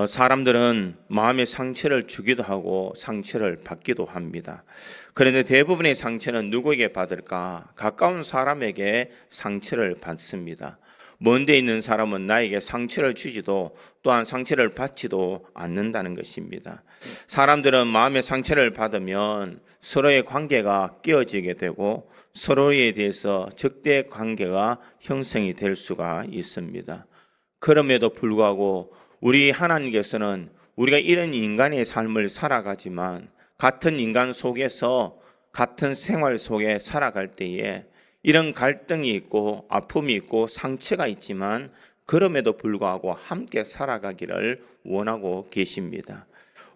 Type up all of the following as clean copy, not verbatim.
사람들은 마음의 상처를 주기도 하고 상처를 받기도 합니다. 그런데 대부분의 상처는 누구에게 받을까? 가까운 사람에게 상처를 받습니다. 먼데 있는 사람은 나에게 상처를 주지도 또한 상처를 받지도 않는다는 것입니다. 사람들은 마음의 상처를 받으면 서로의 관계가 깨어지게 되고 서로에 대해서 적대 관계가 형성이 될 수가 있습니다. 그럼에도 불구하고 우리 하나님께서는 우리가 이런 인간의 삶을 살아가지만 같은 인간 속에서 같은 생활 속에 살아갈 때에 이런 갈등이 있고 아픔이 있고 상처가 있지만 그럼에도 불구하고 함께 살아가기를 원하고 계십니다.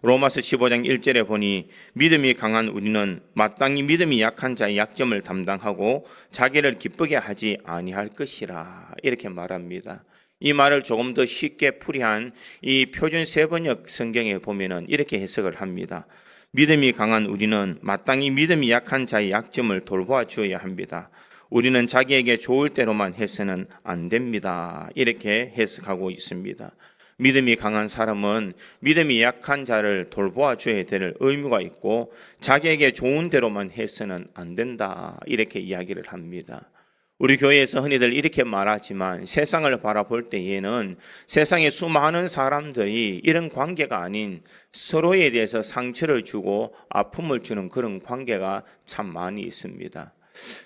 로마서 15장 1절에 보니 믿음이 강한 우리는 마땅히 믿음이 약한 자의 약점을 담당하고 자기를 기쁘게 하지 아니할 것이라 이렇게 말합니다. 이 말을 조금 더 쉽게 풀이한 이 표준 세번역 성경에 보면은 이렇게 해석을 합니다. 믿음이 강한 우리는 마땅히 믿음이 약한 자의 약점을 돌보아 주어야 합니다. 우리는 자기에게 좋을 대로만 해서는 안 됩니다. 이렇게 해석하고 있습니다. 믿음이 강한 사람은 믿음이 약한 자를 돌보아 줘야 될 의무가 있고 자기에게 좋은 대로만 해서는 안 된다. 이렇게 이야기를 합니다. 우리 교회에서 흔히들 이렇게 말하지만 세상을 바라볼 때에는 세상의 수많은 사람들이 이런 관계가 아닌 서로에 대해서 상처를 주고 아픔을 주는 그런 관계가 참 많이 있습니다.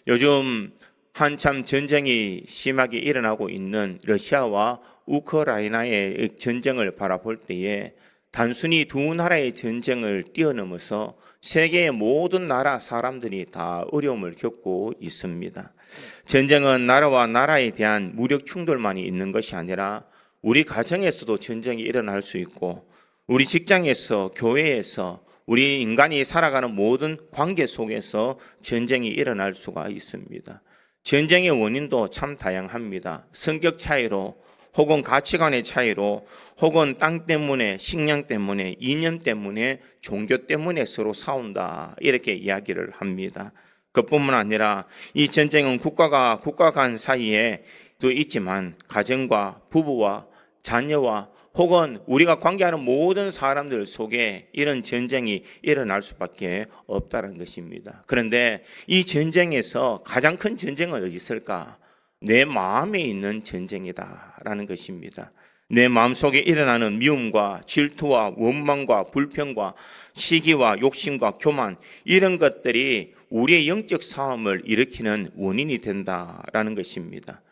요즘 한참 전쟁이 심하게 일어나고 있는 러시아와 우크라이나의 전쟁을 바라볼 때에 단순히 두 나라의 전쟁을 뛰어넘어서 세계의 모든 나라 사람들이 다 어려움을 겪고 있습니다. 전쟁은 나라와 나라에 대한 무력 충돌만이 있는 것이 아니라 우리 가정에서도 전쟁이 일어날 수 있고 우리 직장에서 교회에서 우리 인간이 살아가는 모든 관계 속에서 전쟁이 일어날 수가 있습니다. 전쟁의 원인도 참 다양합니다. 성격 차이로 혹은 가치관의 차이로 혹은 땅 때문에 식량 때문에 이념 때문에 종교 때문에 서로 싸운다 이렇게 이야기를 합니다. 그뿐만 아니라 이 전쟁은 국가 간 사이에 또 있지만 가정과 부부와 자녀와 혹은 우리가 관계하는 모든 사람들 속에 이런 전쟁이 일어날 수밖에 없다는 것입니다. 그런데 이 전쟁에서 가장 큰 전쟁은 어디 있을까? 내 마음에 있는 전쟁이다라는 것입니다. 내 마음속에 일어나는 미움과 질투와 원망과 불평과 시기와 욕심과 교만 이런 것들이 우리의 영적 싸움을 일으키는 원인이 된다라는 것입니다.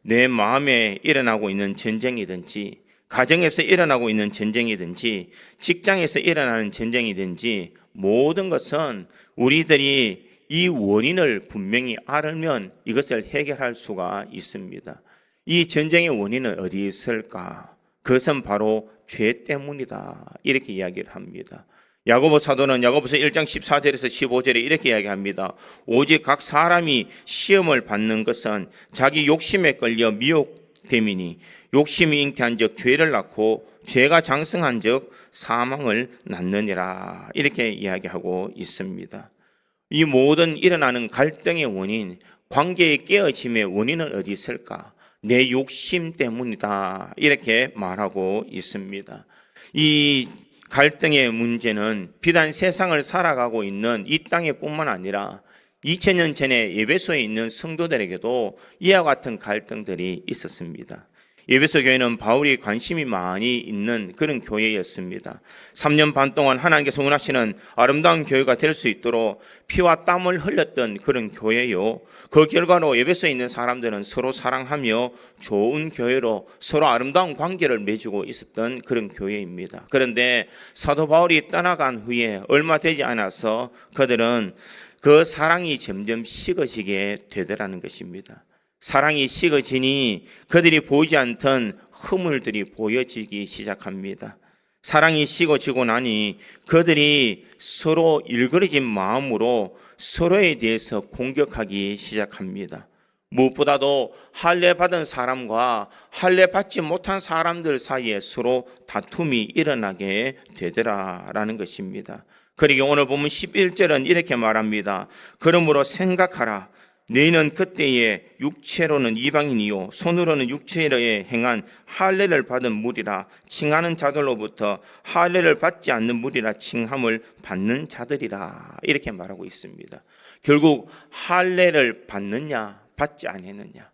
내 마음에 일어나고 있는 전쟁이든지 가정에서 일어나고 있는 전쟁이든지 직장에서 일어나는 전쟁이든지 모든 것은 우리들이 이 원인을 분명히 알면 이것을 해결할 수가 있습니다. 이 전쟁의 원인은 어디 있을까? 그것은 바로 죄 때문이다. 이렇게 이야기를 합니다. 야고보 사도는 야고보서 1장 14절에서 15절에 이렇게 이야기합니다. 오직 각 사람이 시험을 받는 것은 자기 욕심에 걸려 미혹됨이니 욕심이 잉태한 즉 죄를 낳고 죄가 장성한 즉 사망을 낳느니라. 이렇게 이야기하고 있습니다. 이 모든 일어나는 갈등의 원인, 관계의 깨어짐의 원인은 어디 있을까? 내 욕심 때문이다. 이렇게 말하고 있습니다. 이 갈등의 문제는 비단 세상을 살아가고 있는 이 땅에뿐만 아니라 2000년 전에 에베소에 있는 성도들에게도 이와 같은 갈등들이 있었습니다. 에베소 교회는 바울이 관심이 많이 있는 그런 교회였습니다. 3년 반 동안 하나님께서 원하시는 아름다운 교회가 될 수 있도록 피와 땀을 흘렸던 그런 교회요. 그 결과로 에베소에 있는 사람들은 서로 사랑하며 좋은 교회로 서로 아름다운 관계를 맺고 있었던 그런 교회입니다. 그런데 사도 바울이 떠나간 후에 얼마 되지 않아서 그들은 그 사랑이 점점 식어지게 되더라는 것입니다. 사랑이 식어지니 그들이 보이지 않던 허물들이 보여지기 시작합니다. 사랑이 식어지고 나니 그들이 서로 일그러진 마음으로 서로에 대해서 공격하기 시작합니다. 무엇보다도 할례받은 사람과 할례받지 못한 사람들 사이에 서로 다툼이 일어나게 되더라라는 것입니다. 그리고 오늘 보면 11절은 이렇게 말합니다. 그러므로 생각하라. 너희는 그때에 육체로는 이방인이요 손으로는 육체에 행한 할례를 받은 무리라 칭하는 자들로부터 할례를 받지 않는 무리라 칭함을 받는 자들이라 이렇게 말하고 있습니다. 결국 할례를 받느냐 받지 않았느냐,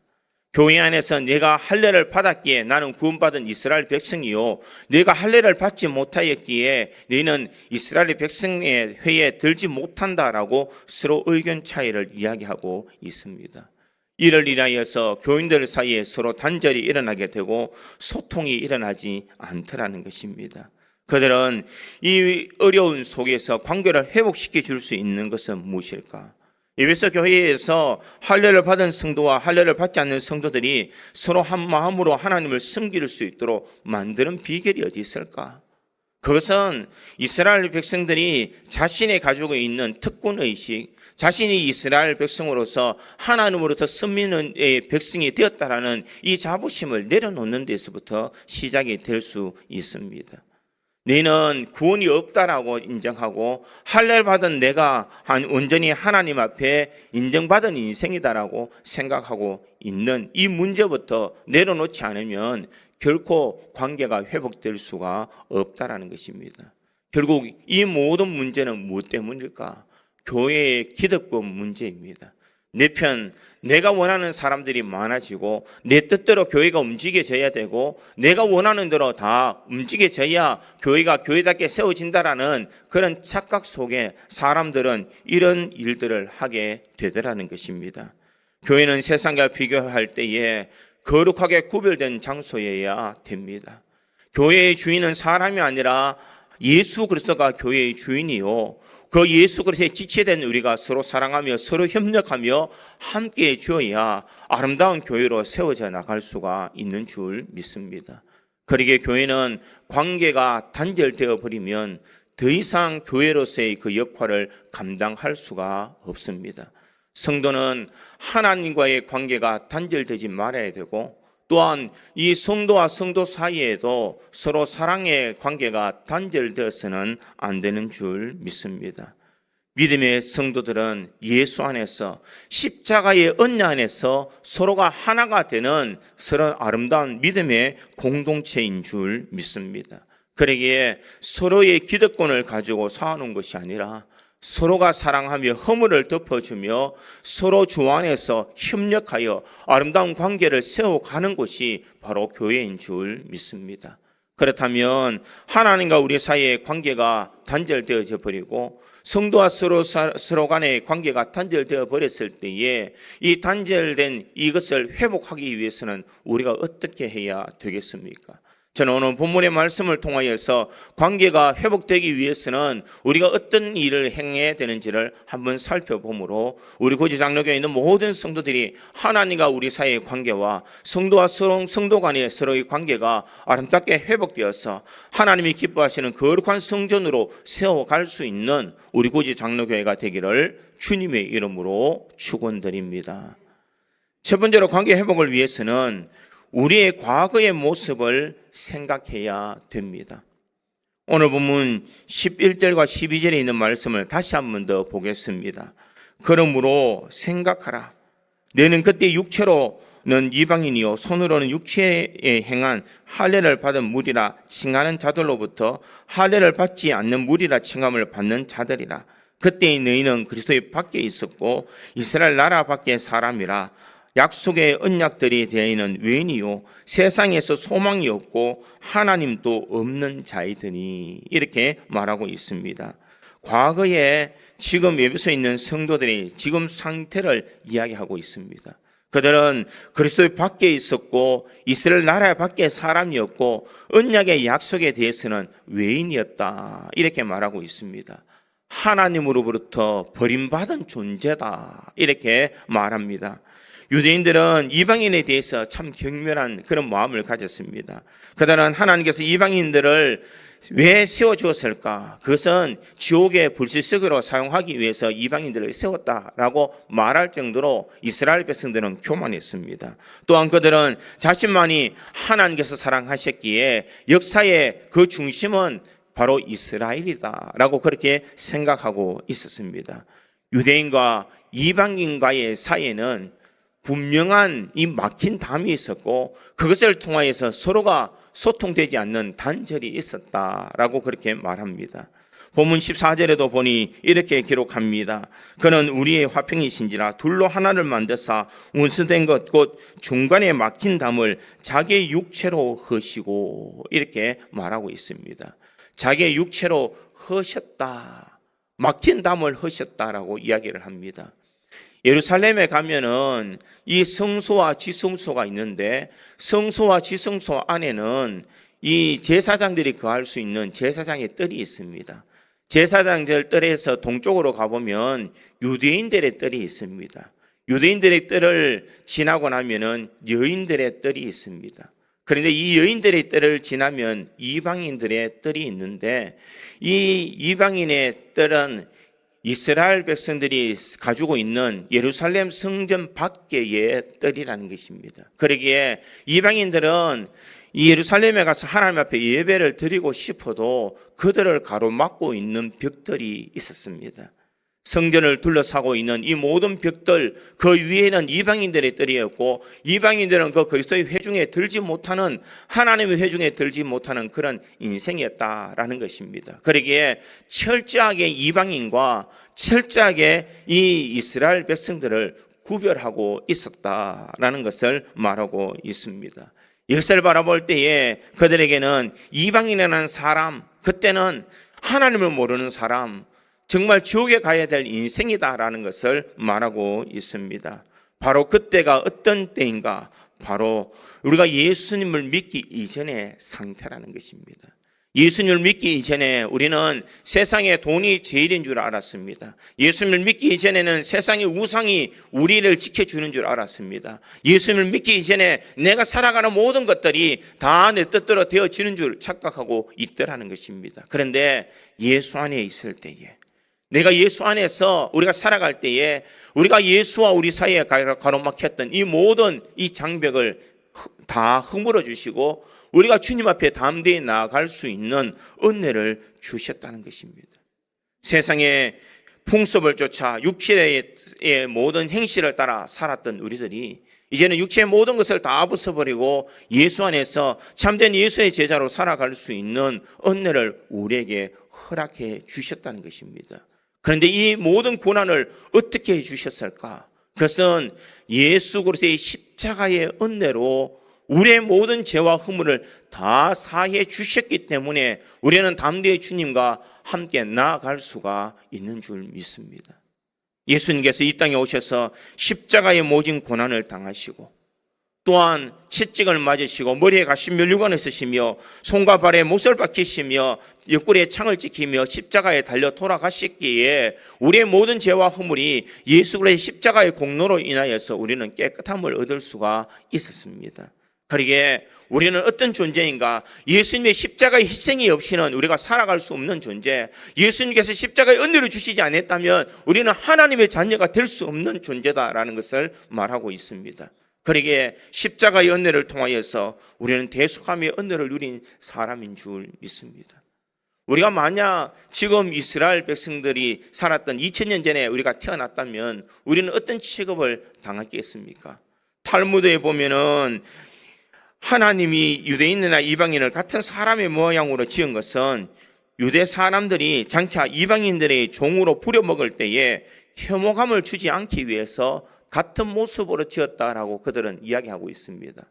교회 안에서 내가 할례를 받았기에 나는 구원받은 이스라엘 백성이요, 내가 할례를 받지 못하였기에 너희는 이스라엘 백성의 회에 들지 못한다라고 서로 의견 차이를 이야기하고 있습니다. 이를 인하여서 교인들 사이에 서로 단절이 일어나게 되고 소통이 일어나지 않더라는 것입니다. 그들은 이 어려운 속에서 관계를 회복시켜 줄 수 있는 것은 무엇일까? 에베소 교회에서 할례를 받은 성도와 할례를 받지 않는 성도들이 서로 한 마음으로 하나님을 섬길 수 있도록 만드는 비결이 어디 있을까? 그것은 이스라엘 백성들이 자신이 가지고 있는 특권의식, 자신이 이스라엘 백성으로서 하나님으로부터 선민의 백성이 되었다라는 이 자부심을 내려놓는 데서부터 시작이 될 수 있습니다. 너희는 구원이 없다라고 인정하고 할례를 받은 내가 온전히 하나님 앞에 인정받은 인생이다라고 생각하고 있는 이 문제부터 내려놓지 않으면 결코 관계가 회복될 수가 없다라는 것입니다. 결국 이 모든 문제는 무엇 때문일까? 교회의 기득권 문제입니다. 내 편, 내가 원하는 사람들이 많아지고 내 뜻대로 교회가 움직여져야 되고 내가 원하는 대로 다 움직여져야 교회가 교회답게 세워진다라는 그런 착각 속에 사람들은 이런 일들을 하게 되더라는 것입니다. 교회는 세상과 비교할 때에 거룩하게 구별된 장소여야 됩니다. 교회의 주인은 사람이 아니라 예수 그리스도가 교회의 주인이요, 그 예수 그리스도의 지체된 우리가 서로 사랑하며 서로 협력하며 함께 주어야 아름다운 교회로 세워져 나갈 수가 있는 줄 믿습니다. 그러기에 교회는 관계가 단절되어 버리면 더 이상 교회로서의 그 역할을 감당할 수가 없습니다. 성도는 하나님과의 관계가 단절되지 말아야 되고, 또한 이 성도와 성도 사이에도 서로 사랑의 관계가 단절되어서는 안 되는 줄 믿습니다. 믿음의 성도들은 예수 안에서 십자가의 은혜 안에서 서로가 하나가 되는 서로 아름다운 믿음의 공동체인 줄 믿습니다. 그러기에 서로의 기득권을 가지고 사는 것이 아니라 서로가 사랑하며 허물을 덮어주며 서로 주 안에서 협력하여 아름다운 관계를 세워가는 것이 바로 교회인 줄 믿습니다. 그렇다면 하나님과 우리 사이의 관계가 단절되어져 버리고 성도와 서로 간의 관계가 단절되어 버렸을 때에 이 단절된 이것을 회복하기 위해서는 우리가 어떻게 해야 되겠습니까? 저는 오늘 본문의 말씀을 통하여서 관계가 회복되기 위해서는 우리가 어떤 일을 행해야 되는지를 한번 살펴보므로 우리 고지 장로교에 있는 모든 성도들이 하나님과 우리 사이의 관계와 성도와 성도 간의 서로의 관계가 아름답게 회복되어서 하나님이 기뻐하시는 거룩한 성전으로 세워갈 수 있는 우리 고지 장로교회가 되기를 주님의 이름으로 축원드립니다. 첫 번째로 관계 회복을 위해서는 우리의 과거의 모습을 생각해야 됩니다. 오늘 본문 11절과 12절에 있는 말씀을 다시 한 번 더 보겠습니다. 그러므로 생각하라. 너는 그때 육체로는 이방인이요 손으로는 육체에 행한 할례를 받은 무리라 칭하는 자들로부터 할례를 받지 않는 무리라 칭함을 받는 자들이라. 그때 너희는 그리스도의 밖에 있었고 이스라엘 나라 밖의 사람이라. 약속의 언약들이 되어 있는 외인이요 세상에서 소망이 없고 하나님도 없는 자이더니 이렇게 말하고 있습니다. 과거에 지금 에베소에 있는 성도들이 지금 상태를 이야기하고 있습니다. 그들은 그리스도의 밖에 있었고 이스라엘 나라 밖에 사람이었고 언약의 약속에 대해서는 외인이었다 이렇게 말하고 있습니다. 하나님으로부터 버림받은 존재다 이렇게 말합니다. 유대인들은 이방인에 대해서 참 경멸한 그런 마음을 가졌습니다. 그들은 하나님께서 이방인들을 왜 세워주었을까? 그것은 지옥의 불시석으로 사용하기 위해서 이방인들을 세웠다라고 말할 정도로 이스라엘 백성들은 교만했습니다. 또한 그들은 자신만이 하나님께서 사랑하셨기에 역사의 그 중심은 바로 이스라엘이다라고 그렇게 생각하고 있었습니다. 유대인과 이방인과의 사이에는 분명한 이 막힌 담이 있었고 그것을 통하여서 서로가 소통되지 않는 단절이 있었다라고 그렇게 말합니다. 본문 14절에도 보니 이렇게 기록합니다. 그는 우리의 화평이신지라 둘로 하나를 만드사 운수된 것 곧 중간에 막힌 담을 자기의 육체로 허시고 이렇게 말하고 있습니다. 자기의 육체로 허셨다. 막힌 담을 허셨다라고 이야기를 합니다. 예루살렘에 가면은 이 성소와 지성소가 있는데 성소와 지성소 안에는 이 제사장들이 거할 수 있는 제사장의 뜰이 있습니다. 제사장들 뜰에서 동쪽으로 가보면 유대인들의 뜰이 있습니다. 유대인들의 뜰을 지나고 나면은 여인들의 뜰이 있습니다. 그런데 이 여인들의 뜰을 지나면 이방인들의 뜰이 있는데 이 이방인의 뜰은 이스라엘 백성들이 가지고 있는 예루살렘 성전 밖의 뜰이라는 것입니다. 그러기에 이방인들은 이 예루살렘에 가서 하나님 앞에 예배를 드리고 싶어도 그들을 가로막고 있는 벽들이 있었습니다. 성전을 둘러싸고 있는 이 모든 벽들, 그 위에는 이방인들의 뜰이었고 이방인들은 그 그리스도의 회중에 들지 못하는, 하나님의 회중에 들지 못하는 그런 인생이었다라는 것입니다. 그러기에 철저하게 이방인과 철저하게 이 이스라엘 백성들을 구별하고 있었다라는 것을 말하고 있습니다. 이것을 바라볼 때에 그들에게는 이방인이라는 사람, 그때는 하나님을 모르는 사람, 정말 지옥에 가야 될 인생이다라는 것을 말하고 있습니다. 바로 그때가 어떤 때인가? 바로 우리가 예수님을 믿기 이전의 상태라는 것입니다. 예수님을 믿기 이전에 우리는 세상의 돈이 제일인 줄 알았습니다. 예수님을 믿기 이전에는 세상의 우상이 우리를 지켜주는 줄 알았습니다. 예수님을 믿기 이전에 내가 살아가는 모든 것들이 다 내 뜻대로 되어지는 줄 착각하고 있더라는 것입니다. 그런데 예수 안에 있을 때에, 내가 예수 안에서 우리가 살아갈 때에 우리가 예수와 우리 사이에 가로막혔던 이 모든 이 장벽을 다 허물어 주시고 우리가 주님 앞에 담대히 나아갈 수 있는 은혜를 주셨다는 것입니다. 세상의 풍습을 쫓아 육체의 모든 행실을 따라 살았던 우리들이 이제는 육체의 모든 것을 다 벗어버리고 예수 안에서 참된 예수의 제자로 살아갈 수 있는 은혜를 우리에게 허락해 주셨다는 것입니다. 그런데 이 모든 고난을 어떻게 해 주셨을까? 그것은 예수 그리스도의 십자가의 은혜로 우리의 모든 죄와 허물을 다 사해 주셨기 때문에 우리는 담대히 주님과 함께 나아갈 수가 있는 줄 믿습니다. 예수님께서 이 땅에 오셔서 십자가의 모진 고난을 당하시고 또한 채찍을 맞으시고 머리에 가신 면류관을 쓰시며 손과 발에 못을 박히시며 옆구리에 창을 찍히며 십자가에 달려 돌아가셨기에 우리의 모든 죄와 허물이 예수 그리스도의 십자가의 공로로 인하여서 우리는 깨끗함을 얻을 수가 있었습니다. 그러기에 우리는 어떤 존재인가? 예수님의 십자가의 희생이 없이는 우리가 살아갈 수 없는 존재, 예수님께서 십자가의 은혜를 주시지 않았다면 우리는 하나님의 자녀가 될 수 없는 존재다라는 것을 말하고 있습니다. 그러기에 십자가의 은혜를 통하여서 우리는 대속함의 은혜를 누린 사람인 줄 믿습니다. 우리가 만약 지금 이스라엘 백성들이 살았던 2000년 전에 우리가 태어났다면 우리는 어떤 취급을 당했겠습니까? 탈무드에 보면은 하나님이 유대인이나 이방인을 같은 사람의 모양으로 지은 것은 유대 사람들이 장차 이방인들의 종으로 부려먹을 때에 혐오감을 주지 않기 위해서 같은 모습으로 지었다라고 그들은 이야기하고 있습니다.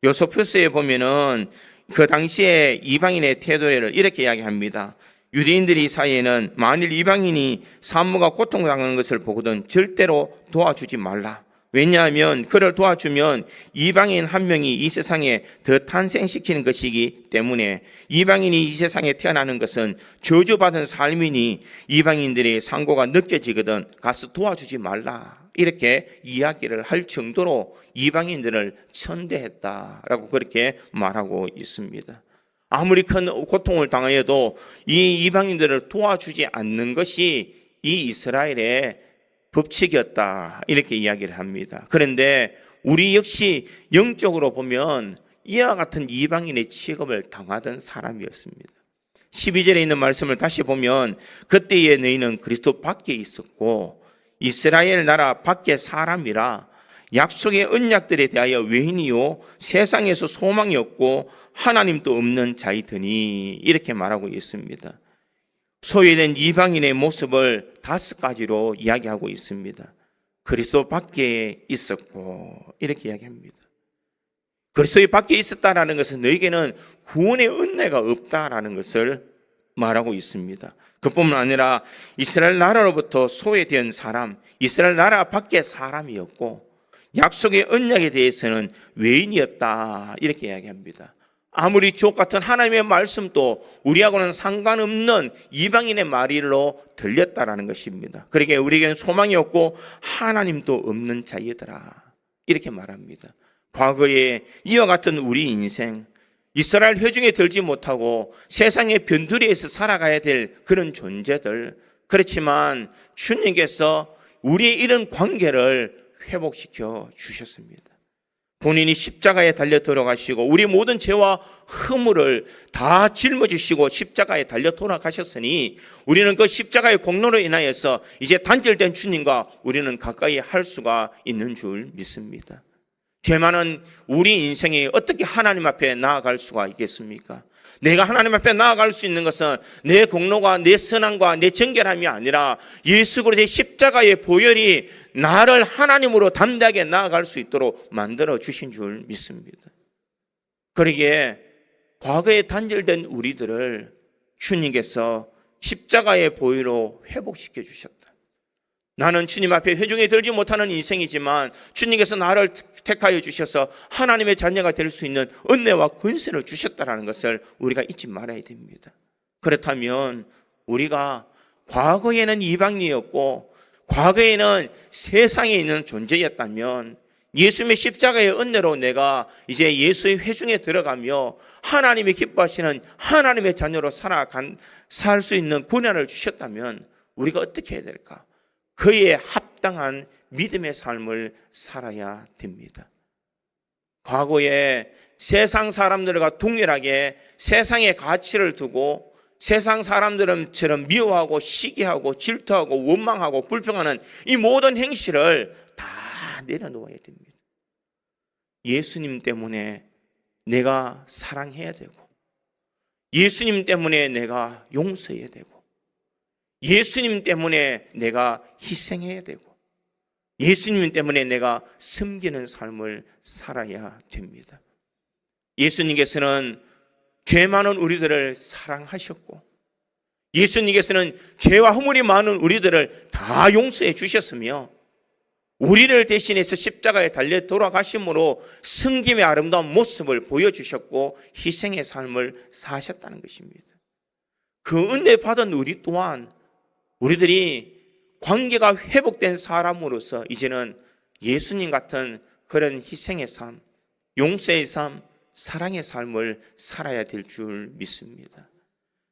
요소푸스에 보면은 그 당시에 이방인의 태도를 이렇게 이야기합니다. 유대인들이 사이에는 만일 이방인이 산모가 고통당하는 것을 보거든 절대로 도와주지 말라. 왜냐하면 그를 도와주면 이방인 한 명이 이 세상에 더 탄생시키는 것이기 때문에 이방인이 이 세상에 태어나는 것은 저주받은 삶이니 이방인들의 상고가 느껴지거든 가서 도와주지 말라. 이렇게 이야기를 할 정도로 이방인들을 천대했다라고 그렇게 말하고 있습니다. 아무리 큰 고통을 당하여도 이 이방인들을 도와주지 않는 것이 이 이스라엘의 법칙이었다 이렇게 이야기를 합니다. 그런데 우리 역시 영적으로 보면 이와 같은 이방인의 취급을 당하던 사람이었습니다. 12절에 있는 말씀을 다시 보면 그때의 너희는 그리스도 밖에 있었고 이스라엘 나라 밖의 사람이라 약속의 언약들에 대하여 외인이요 세상에서 소망이 없고 하나님도 없는 자이더니 이렇게 말하고 있습니다. 소외된 이방인의 모습을 5가지로 이야기하고 있습니다. 그리스도 밖에 있었고 이렇게 이야기합니다. 그리스도 밖에 있었다라는 것은 너에게는 구원의 은혜가 없다라는 것을 말하고 있습니다. 그뿐만 아니라 이스라엘 나라로부터 소외된 사람, 이스라엘 나라 밖의 사람이었고 약속의 언약에 대해서는 외인이었다 이렇게 이야기합니다. 아무리 주옥 같은 하나님의 말씀도 우리하고는 상관없는 이방인의 말로 들렸다라는 것입니다. 그러기에 우리에게는 소망이 없고 하나님도 없는 자이더라 이렇게 말합니다. 과거에 이와 같은 우리 인생, 이스라엘 회중에 들지 못하고 세상의 변두리에서 살아가야 될 그런 존재들, 그렇지만 주님께서 우리의 이런 관계를 회복시켜 주셨습니다. 본인이 십자가에 달려 돌아가시고 우리 모든 죄와 허물을 다 짊어지시고 십자가에 달려 돌아가셨으니 우리는 그 십자가의 공로로 인하여서 이제 단절된 주님과 우리는 가까이 할 수가 있는 줄 믿습니다. 죄 많은 우리 인생에 어떻게 하나님 앞에 나아갈 수가 있겠습니까? 내가 하나님 앞에 나아갈 수 있는 것은 내 공로가 내 선함과 내 정결함이 아니라 예수 그리스도의 십자가의 보혈이 나를 하나님으로 담대하게 나아갈 수 있도록 만들어 주신 줄 믿습니다. 그러기에 과거에 단절된 우리들을 주님께서 십자가의 보혈로 회복시켜 주셨다. 나는 주님 앞에 회중에 들지 못하는 인생이지만 주님께서 나를 택하여 주셔서 하나님의 자녀가 될 수 있는 은혜와 권세를 주셨다는 것을 우리가 잊지 말아야 됩니다. 그렇다면 우리가 과거에는 이방인이었고 과거에는 세상에 있는 존재였다면 예수님의 십자가의 은혜로 내가 이제 예수의 회중에 들어가며 하나님이 기뻐하시는 하나님의 자녀로 살 수 있는 권한을 주셨다면 우리가 어떻게 해야 될까? 그에 합당한 믿음의 삶을 살아야 됩니다. 과거에 세상 사람들과 동일하게 세상의 가치를 두고 세상 사람들처럼 미워하고 시기하고 질투하고 원망하고 불평하는 이 모든 행실을 다 내려놓아야 됩니다. 예수님 때문에 내가 사랑해야 되고 예수님 때문에 내가 용서해야 되고 예수님 때문에 내가 희생해야 되고 예수님 때문에 내가 섬기는 삶을 살아야 됩니다. 예수님께서는 죄 많은 우리들을 사랑하셨고 예수님께서는 죄와 허물이 많은 우리들을 다 용서해 주셨으며 우리를 대신해서 십자가에 달려 돌아가심으로 섬김의 아름다운 모습을 보여주셨고 희생의 삶을 사셨다는 것입니다. 그 은혜 받은 우리 또한 우리들이 관계가 회복된 사람으로서 이제는 예수님 같은 그런 희생의 삶, 용서의 삶, 사랑의 삶을 살아야 될 줄 믿습니다.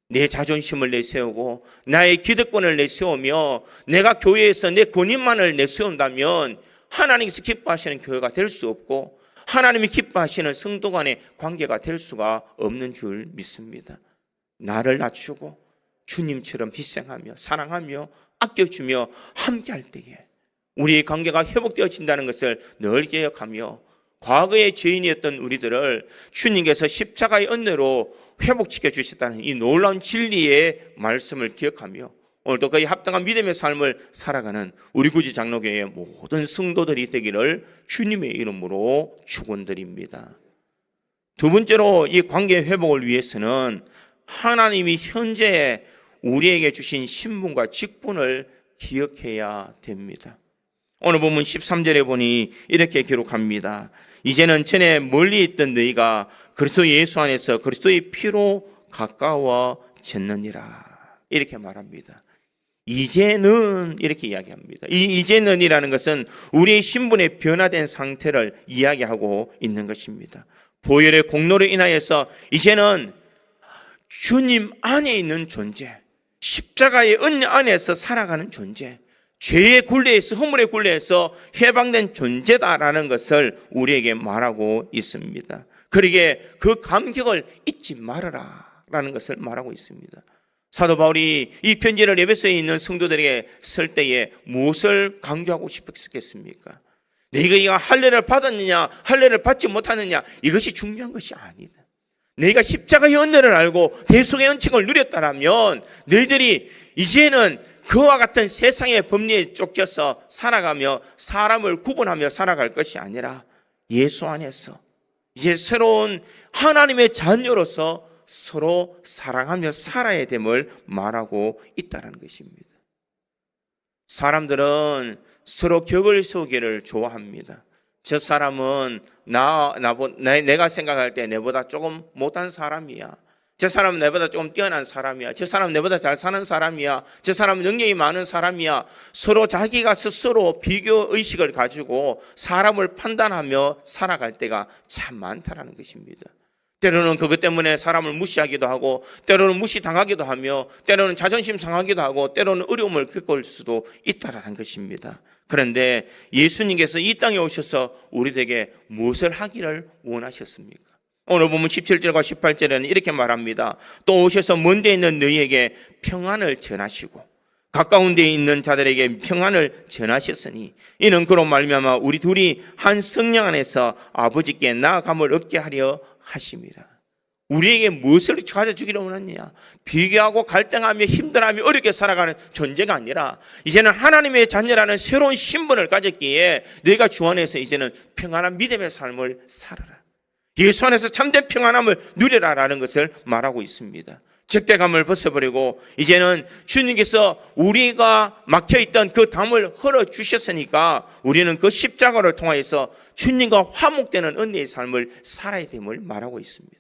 내 자존심을 내세우고 나의 기득권을 내세우며 내가 교회에서 내 권위만을 내세운다면 하나님께서 기뻐하시는 교회가 될 수 없고 하나님이 기뻐하시는 성도 간의 관계가 될 수가 없는 줄 믿습니다. 나를 낮추고 주님처럼 희생하며 사랑하며 아껴주며 함께할 때에 우리의 관계가 회복되어진다는 것을 늘 기억하며 과거의 죄인이었던 우리들을 주님께서 십자가의 은혜로 회복시켜 주셨다는 이 놀라운 진리의 말씀을 기억하며 오늘도 그에 합당한 믿음의 삶을 살아가는 우리 구지 장로교회의 모든 성도들이 되기를 주님의 이름으로 축원드립니다. 두 번째로 이 관계 회복을 위해서는 하나님이 현재 우리에게 주신 신분과 직분을 기억해야 됩니다. 오늘 본문 13절에 보니 이렇게 기록합니다. 이제는 전에 멀리 있던 너희가 그리스도 예수 안에서 그리스도의 피로 가까워졌느니라 이렇게 말합니다. 이제는 이렇게 이야기합니다. 이 이제는이라는 것은 우리의 신분의 변화된 상태를 이야기하고 있는 것입니다. 보혈의 공로로 인하여서 이제는 주님 안에 있는 존재, 십자가의 은혜 안에서 살아가는 존재, 죄의 굴레에서 허물의 굴레에서 해방된 존재다라는 것을 우리에게 말하고 있습니다. 그러기에 그 감격을 잊지 말아라 라는 것을 말하고 있습니다. 사도 바울이 이 편지를 에베소에 있는 성도들에게 쓸 때에 무엇을 강조하고 싶었겠습니까? 너희가 할례를 받았느냐 할례를 받지 못하느냐 이것이 중요한 것이 아니다. 너희가 십자가의 은혜를 알고 대속의恩책을 누렸다면 너희들이 이제는 그와 같은 세상의 법리에 쫓겨서 살아가며 사람을 구분하며 살아갈 것이 아니라 예수 안에서 이제 새로운 하나님의 자녀로서 서로 사랑하며 살아야 됨을 말하고 있다는 것입니다. 사람들은 서로 격을 세우기를 좋아합니다. 저 사람은 내가 생각할 때 내보다 조금 못한 사람이야. 저 사람은 내보다 조금 뛰어난 사람이야. 저 사람은 내보다 잘 사는 사람이야. 저 사람은 능력이 많은 사람이야. 서로 자기가 스스로 비교의식을 가지고 사람을 판단하며 살아갈 때가 참 많다라는 것입니다. 때로는 그것 때문에 사람을 무시하기도 하고 때로는 무시당하기도 하며 때로는 자존심 상하기도 하고 때로는 어려움을 겪을 수도 있다라는 것입니다. 그런데 예수님께서 이 땅에 오셔서 우리에게 무엇을 하기를 원하셨습니까? 오늘 보면 17절과 18절에는 이렇게 말합니다. 또 오셔서 먼 데 있는 너희에게 평안을 전하시고 가까운 데 있는 자들에게 평안을 전하셨으니 이는 그로 말미암아 우리 둘이 한 성령 안에서 아버지께 나아감을 얻게 하려 하심이라. 우리에게 무엇을 가져주기를 원하느냐? 비교하고 갈등하며 힘들어하며 어렵게 살아가는 존재가 아니라 이제는 하나님의 자녀라는 새로운 신분을 가졌기에 너희가 주 안에서 이제는 평안한 믿음의 삶을 살아라. 예수 안에서 참된 평안함을 누려라라는 것을 말하고 있습니다. 적대감을 벗어버리고 이제는 주님께서 우리가 막혀있던 그 담을 헐어주셨으니까 우리는 그 십자가를 통하여서 주님과 화목되는 은혜의 삶을 살아야 됨을 말하고 있습니다.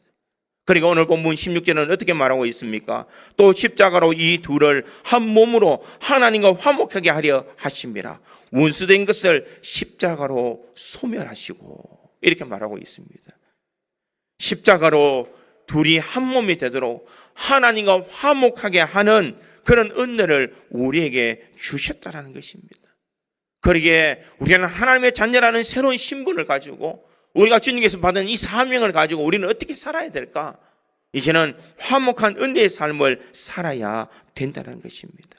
그리고 오늘 본문 16절은 어떻게 말하고 있습니까? 또 십자가로 이 둘을 한 몸으로 하나님과 화목하게 하려 하심이라. 원수된 것을 십자가로 소멸하시고 이렇게 말하고 있습니다. 십자가로 둘이 한 몸이 되도록 하나님과 화목하게 하는 그런 은혜를 우리에게 주셨다는 것입니다. 그러기에 우리는 하나님의 자녀라는 새로운 신분을 가지고 우리가 주님께서 받은 이 사명을 가지고 우리는 어떻게 살아야 될까? 이제는 화목한 은혜의 삶을 살아야 된다는 것입니다.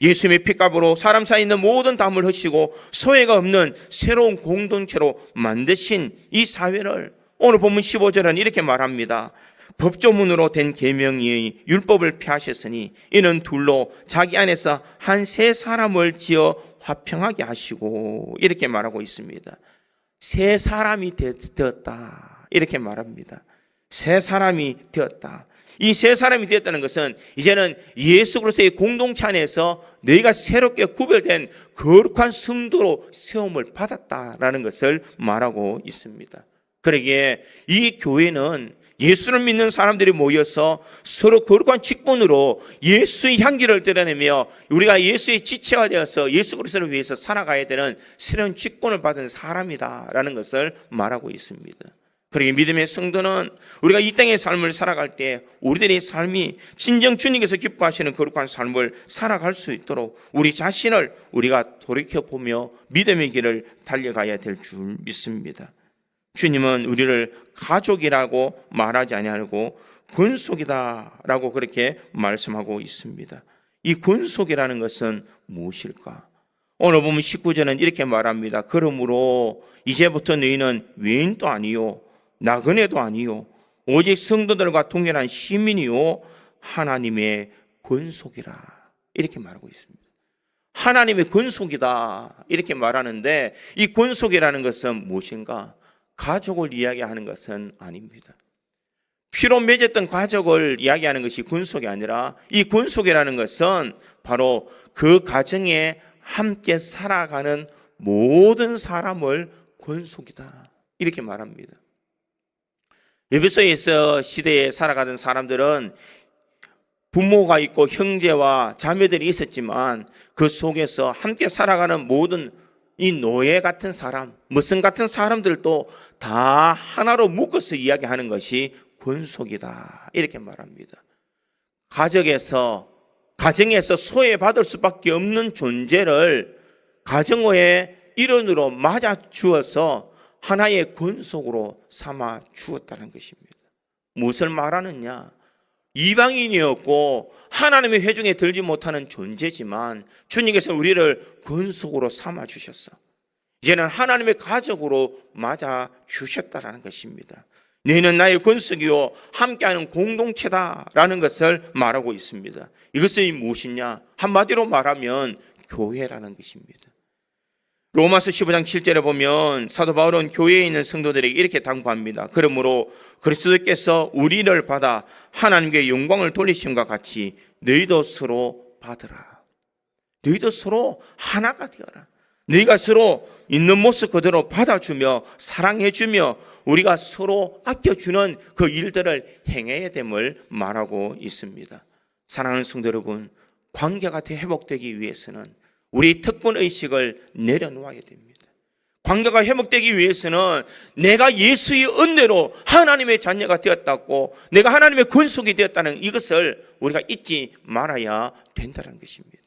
예수님의 피값으로 사람 사이에 있는 모든 담을 허시고 소외가 없는 새로운 공동체로 만드신 이 사회를 오늘 본문 15절은 이렇게 말합니다. 법조문으로 된 계명이 율법을 폐하셨으니 이는 둘로 자기 안에서 한 세 사람을 지어 화평하게 하시고 이렇게 말하고 있습니다. 세 사람이 되었다 이렇게 말합니다. 세 사람이 되었다. 이 세 사람이 되었다는 것은 이제는 예수 그리스도의 공동체 안에서 너희가 새롭게 구별된 거룩한 성도로 세움을 받았다라는 것을 말하고 있습니다. 그러기에 이 교회는 예수를 믿는 사람들이 모여서 서로 거룩한 직분으로 예수의 향기를 드러내며 우리가 예수의 지체가 되어서 예수 그리스도를 위해서 살아가야 되는 새로운 직분을 받은 사람이다라는 것을 말하고 있습니다. 그러기에 믿음의 성도는 우리가 이 땅의 삶을 살아갈 때 우리들의 삶이 진정 주님께서 기뻐하시는 거룩한 삶을 살아갈 수 있도록 우리 자신을 우리가 돌이켜보며 믿음의 길을 달려가야 될 줄 믿습니다. 주님은 우리를 가족이라고 말하지 아니하고 권속이다라고 그렇게 말씀하고 있습니다. 이 권속이라는 것은 무엇일까? 오늘 보면 19절은 이렇게 말합니다. 그러므로 이제부터 너희는 외인도 아니요 나그네도 아니요 오직 성도들과 동일한 시민이요 하나님의 권속이라 이렇게 말하고 있습니다. 하나님의 권속이다 이렇게 말하는데 이 권속이라는 것은 무엇인가? 가족을 이야기하는 것은 아닙니다. 피로 맺었던 가족을 이야기하는 것이 권속이 아니라 이 권속이라는 것은 바로 그 가정에 함께 살아가는 모든 사람을 권속이다 이렇게 말합니다. 에베소에서 시대에 살아가던 사람들은 부모가 있고 형제와 자매들이 있었지만 그 속에서 함께 살아가는 모든 이 노예 같은 사람, 머슴 같은 사람들도 다 하나로 묶어서 이야기하는 것이 권속이다 이렇게 말합니다. 가정에서 소외받을 수밖에 없는 존재를 가정의 일원으로 맞아 주어서 하나의 권속으로 삼아 주었다는 것입니다. 무엇을 말하느냐? 이방인이었고 하나님의 회중에 들지 못하는 존재지만 주님께서 우리를 권속으로 삼아 주셨어. 이제는 하나님의 가족으로 맞아 주셨다라는 것입니다. 너희는 나의 권속이요 함께하는 공동체다라는 것을 말하고 있습니다. 이것은 무엇이냐? 한마디로 말하면 교회라는 것입니다. 로마서 15장 7절에 보면 사도 바울은 교회에 있는 성도들에게 이렇게 당부합니다. 그러므로 그리스도께서 우리를 받아 하나님께 영광을 돌리심과 같이 너희도 서로 받으라. 너희도 서로 하나가 되어라. 너희가 서로 있는 모습 그대로 받아주며 사랑해주며 우리가 서로 아껴주는 그 일들을 행해야 됨을 말하고 있습니다. 사랑하는 성도 여러분, 관계가 회복되기 위해서는 우리 특권의식을 내려놓아야 됩니다. 관계가 회복되기 위해서는 내가 예수의 은혜로 하나님의 자녀가 되었다고, 내가 하나님의 권속이 되었다는 이것을 우리가 잊지 말아야 된다는 것입니다.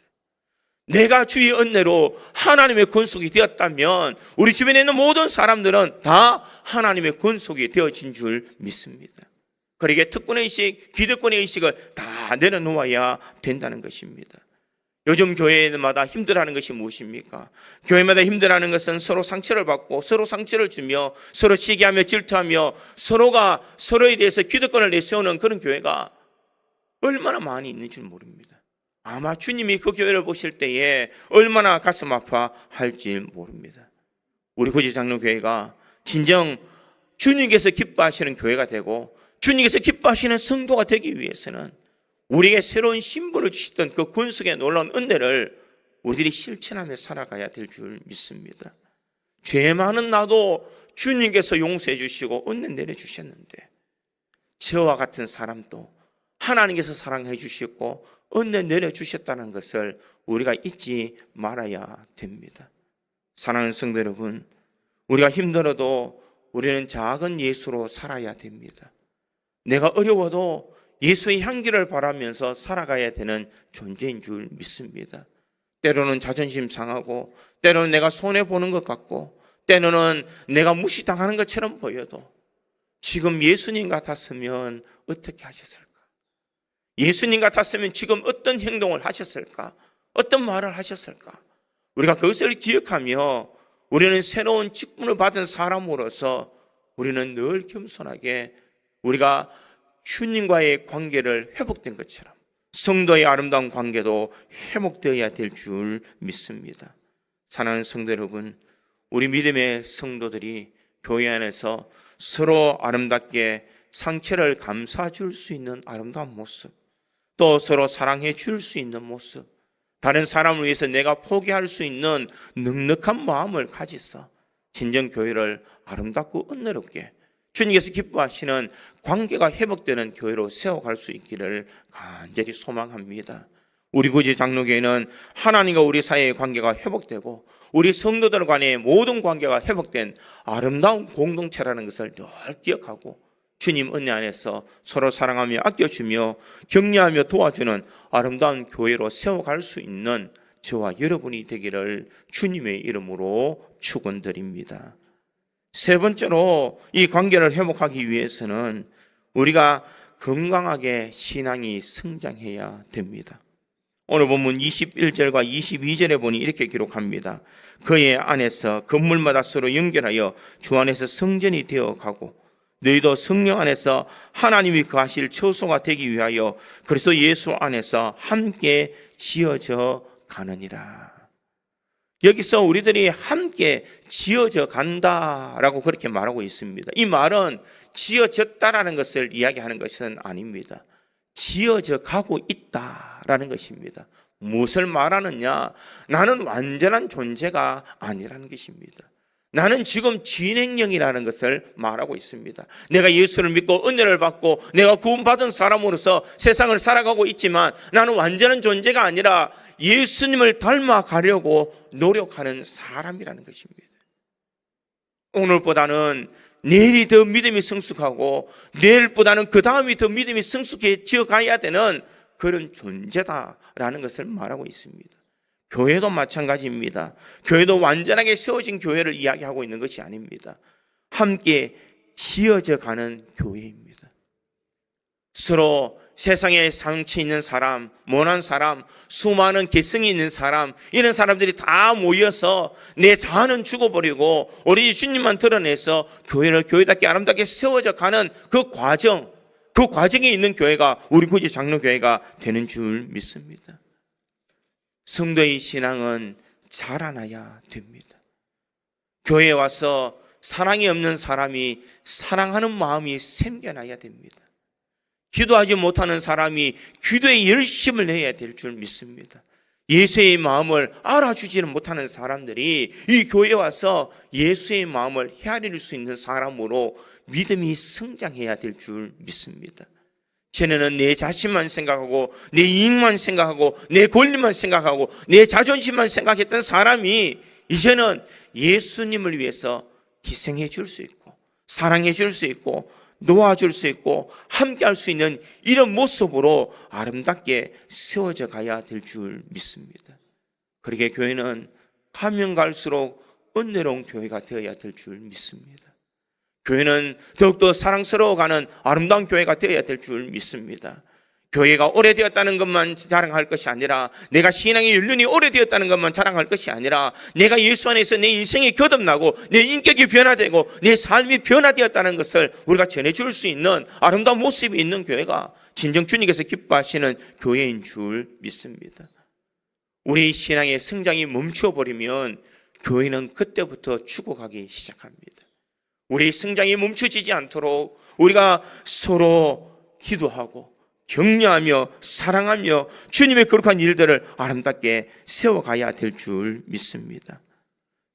내가 주의 은혜로 하나님의 권속이 되었다면 우리 주변에 있는 모든 사람들은 다 하나님의 권속이 되어진 줄 믿습니다. 그러기에 특권의식, 기득권의 의식을 다 내려놓아야 된다는 것입니다. 요즘 교회마다 힘들어하는 것이 무엇입니까? 교회마다 힘들어하는 것은 서로 상처를 받고 서로 상처를 주며 서로 시기하며 질투하며 서로가 서로에 대해서 기득권을 내세우는 그런 교회가 얼마나 많이 있는 줄 모릅니다. 아마 주님이 그 교회를 보실 때에 얼마나 가슴 아파할지 모릅니다. 우리 고지장로교회가 진정 주님께서 기뻐하시는 교회가 되고 주님께서 기뻐하시는 성도가 되기 위해서는 우리에게 새로운 신분을 주셨던 그 권속의 놀라운 은혜를 우리들이 실천하며 살아가야 될 줄 믿습니다. 죄 많은 나도 주님께서 용서해 주시고 은혜 내려주셨는데 저와 같은 사람도 하나님께서 사랑해 주시고 은혜 내려주셨다는 것을 우리가 잊지 말아야 됩니다. 사랑하는 성도 여러분, 우리가 힘들어도 우리는 작은 예수로 살아야 됩니다. 내가 어려워도 예수의 향기를 바라면서 살아가야 되는 존재인 줄 믿습니다. 때로는 자존심 상하고 때로는 내가 손해보는 것 같고 때로는 내가 무시당하는 것처럼 보여도 지금 예수님 같았으면 어떻게 하셨을까? 예수님 같았으면 지금 어떤 행동을 하셨을까? 어떤 말을 하셨을까? 우리가 그것을 기억하며 우리는 새로운 직분을 받은 사람으로서 우리는 늘 겸손하게 우리가 주님과의 관계를 회복된 것처럼 성도의 아름다운 관계도 회복되어야 될 줄 믿습니다. 사랑하는 성도 여러분, 우리 믿음의 성도들이 교회 안에서 서로 아름답게 상처를 감싸 줄 수 있는 아름다운 모습, 또 서로 사랑해 줄 수 있는 모습, 다른 사람을 위해서 내가 포기할 수 있는 넉넉한 마음을 가지서 진정 교회를 아름답고 은혜롭게 주님께서 기뻐하시는 관계가 회복되는 교회로 세워갈 수 있기를 간절히 소망합니다. 우리 구지 장로교회는 하나님과 우리 사이의 관계가 회복되고 우리 성도들 간의 모든 관계가 회복된 아름다운 공동체라는 것을 늘 기억하고 주님 은혜 안에서 서로 사랑하며 아껴주며 격려하며 도와주는 아름다운 교회로 세워갈 수 있는 저와 여러분이 되기를 주님의 이름으로 축원드립니다. 세 번째로 이 관계를 회복하기 위해서는 우리가 건강하게 신앙이 성장해야 됩니다. 오늘 본문 21절과 22절에 보니 이렇게 기록합니다. 그의 안에서 건물마다 서로 연결하여 주 안에서 성전이 되어가고 너희도 성령 안에서 하나님이 거하실 처소가 되기 위하여 그리스도 예수 안에서 함께 지어져 가느니라. 여기서 우리들이 함께 지어져 간다라고 그렇게 말하고 있습니다. 이 말은 지어졌다라는 것을 이야기하는 것은 아닙니다. 지어져 가고 있다라는 것입니다. 무엇을 말하느냐? 나는 완전한 존재가 아니라는 것입니다. 나는 지금 진행형이라는 것을 말하고 있습니다. 내가 예수를 믿고 은혜를 받고 내가 구원받은 사람으로서 세상을 살아가고 있지만 나는 완전한 존재가 아니라 예수님을 닮아가려고 노력하는 사람이라는 것입니다. 오늘보다는 내일이 더 믿음이 성숙하고 내일보다는 그 다음이 더 믿음이 성숙해져 가야 되는 그런 존재다라는 것을 말하고 있습니다. 교회도 마찬가지입니다. 교회도 완전하게 세워진 교회를 이야기하고 있는 것이 아닙니다. 함께 지어져 가는 교회입니다. 서로 세상에 상처 있는 사람, 모난 사람, 수많은 개성이 있는 사람, 이런 사람들이 다 모여서 내 자아는 죽어버리고 우리 주님만 드러내서 교회를 교회답게 아름답게 세워져 가는 그 과정에 있는 교회가 우리 구지 장로교회가 되는 줄 믿습니다. 성도의 신앙은 자라나야 됩니다. 교회에 와서 사랑이 없는 사람이 사랑하는 마음이 생겨나야 됩니다. 기도하지 못하는 사람이 기도에 열심을 내야 될 줄 믿습니다. 예수의 마음을 알아주지는 못하는 사람들이 이 교회에 와서 예수의 마음을 헤아릴 수 있는 사람으로 믿음이 성장해야 될 줄 믿습니다. 전에는 내 자신만 생각하고 내 이익만 생각하고 내 권리만 생각하고 내 자존심만 생각했던 사람이 이제는 예수님을 위해서 희생해 줄 수 있고 사랑해 줄 수 있고 놓아줄 수 있고 함께 할 수 있는 이런 모습으로 아름답게 세워져 가야 될 줄 믿습니다. 그러게 교회는 가면 갈수록 은혜로운 교회가 되어야 될 줄 믿습니다. 교회는 더욱더 사랑스러워가는 아름다운 교회가 되어야 될 줄 믿습니다. 교회가 오래되었다는 것만 자랑할 것이 아니라 내가 신앙의 연륜이 오래되었다는 것만 자랑할 것이 아니라 내가 예수 안에서 내 인생이 거듭나고 내 인격이 변화되고 내 삶이 변화되었다는 것을 우리가 전해줄 수 있는 아름다운 모습이 있는 교회가 진정 주님께서 기뻐하시는 교회인 줄 믿습니다. 우리 신앙의 성장이 멈춰버리면 교회는 그때부터 죽어가기 시작합니다. 우리 성장이 멈춰지지 않도록 우리가 서로 기도하고 격려하며 사랑하며 주님의 거룩한 일들을 아름답게 세워가야 될 줄 믿습니다.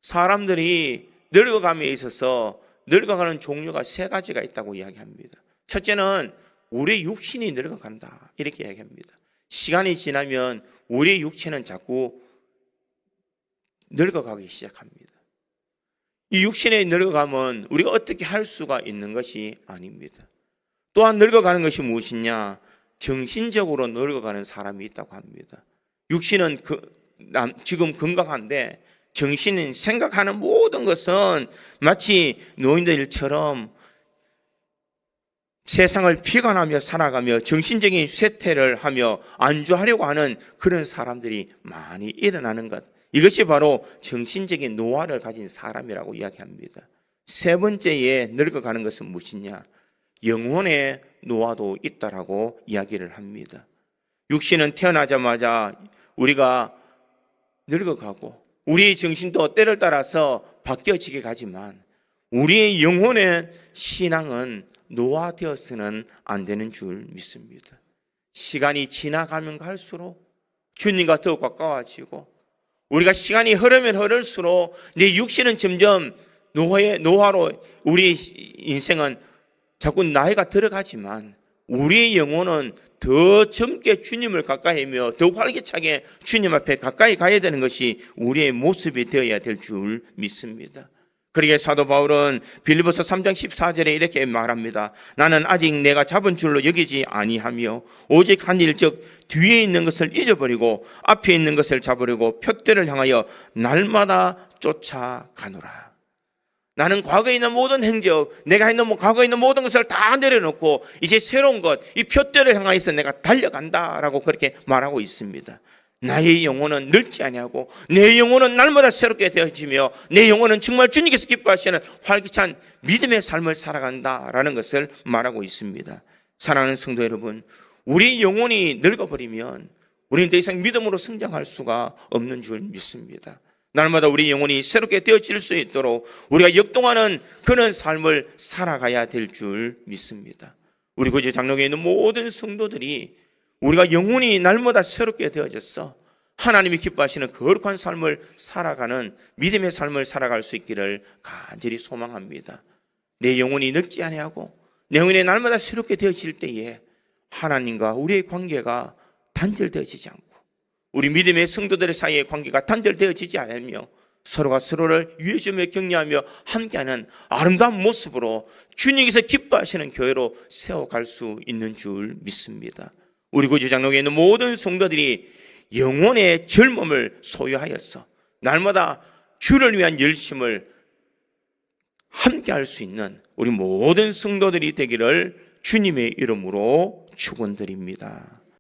사람들이 늙어감에 있어서 늙어가는 종류가 세 가지가 있다고 이야기합니다. 첫째는 우리의 육신이 늙어간다 이렇게 이야기합니다. 시간이 지나면 우리의 육체는 자꾸 늙어가기 시작합니다. 이 육신의 늙어감은 우리가 어떻게 할 수가 있는 것이 아닙니다. 또한 늙어가는 것이 무엇이냐? 정신적으로 늙어가는 사람이 있다고 합니다. 육신은 지금 건강한데 정신은 생각하는 모든 것은 마치 노인들처럼 세상을 비관하며 살아가며 정신적인 쇠퇴를 하며 안주하려고 하는 그런 사람들이 많이 일어나는 것, 이것이 바로 정신적인 노화를 가진 사람이라고 이야기합니다. 세 번째에 늙어가는 것은 무엇이냐? 영혼의 노화도 있다라고 이야기를 합니다. 육신은 태어나자마자 우리가 늙어가고 우리의 정신도 때를 따라서 바뀌어지게 가지만 우리의 영혼의 신앙은 노화되어서는 안 되는 줄 믿습니다. 시간이 지나가면 갈수록 주님과 더욱 가까워지고 우리가 시간이 흐르면 흐를수록 내 육신은 점점 노화로 우리 인생은 자꾸 나이가 들어가지만 우리의 영혼은 더 젊게 주님을 가까이 하며 더 활기차게 주님 앞에 가까이 가야 되는 것이 우리의 모습이 되어야 될 줄 믿습니다. 그러기에 사도 바울은 빌립보서 3장 14절에 이렇게 말합니다. 나는 아직 내가 잡은 줄로 여기지 아니하며 오직 한 일 즉 뒤에 있는 것을 잊어버리고 앞에 있는 것을 잡으려고 푯대를 향하여 날마다 쫓아가노라. 나는 과거에 있는 모든 행적, 내가 있는 과거에 있는 모든 것을 다 내려놓고 이제 새로운 것, 이 푯대를 향해서 내가 달려간다라고 그렇게 말하고 있습니다. 나의 영혼은 늙지 아니하고 내 영혼은 날마다 새롭게 되어지며 내 영혼은 정말 주님께서 기뻐하시는 활기찬 믿음의 삶을 살아간다라는 것을 말하고 있습니다. 사랑하는 성도 여러분, 우리 영혼이 늙어버리면 우리는 더 이상 믿음으로 성장할 수가 없는 줄 믿습니다. 날마다 우리 영혼이 새롭게 되어질 수 있도록 우리가 역동하는 그런 삶을 살아가야 될 줄 믿습니다. 우리 구주 장로교에 있는 모든 성도들이 우리가 영혼이 날마다 새롭게 되어져서 하나님이 기뻐하시는 거룩한 삶을 살아가는 믿음의 삶을 살아갈 수 있기를 간절히 소망합니다. 내 영혼이 늙지 아니하고 내 영혼이 날마다 새롭게 되어질 때에 하나님과 우리의 관계가 단절되어지지 않고 우리 믿음의 성도들의 사이의 관계가 단절되어지지 않으며 서로가 서로를 위해주며 격려하며 함께하는 아름다운 모습으로 주님께서 기뻐하시는 교회로 세워갈 수 있는 줄 믿습니다. 우리 구주 장로교에 있는 모든 성도들이 영혼의 젊음을 소유하여서 날마다 주를 위한 열심을 함께할 수 있는 우리 모든 성도들이 되기를 주님의 이름으로 축원드립니다.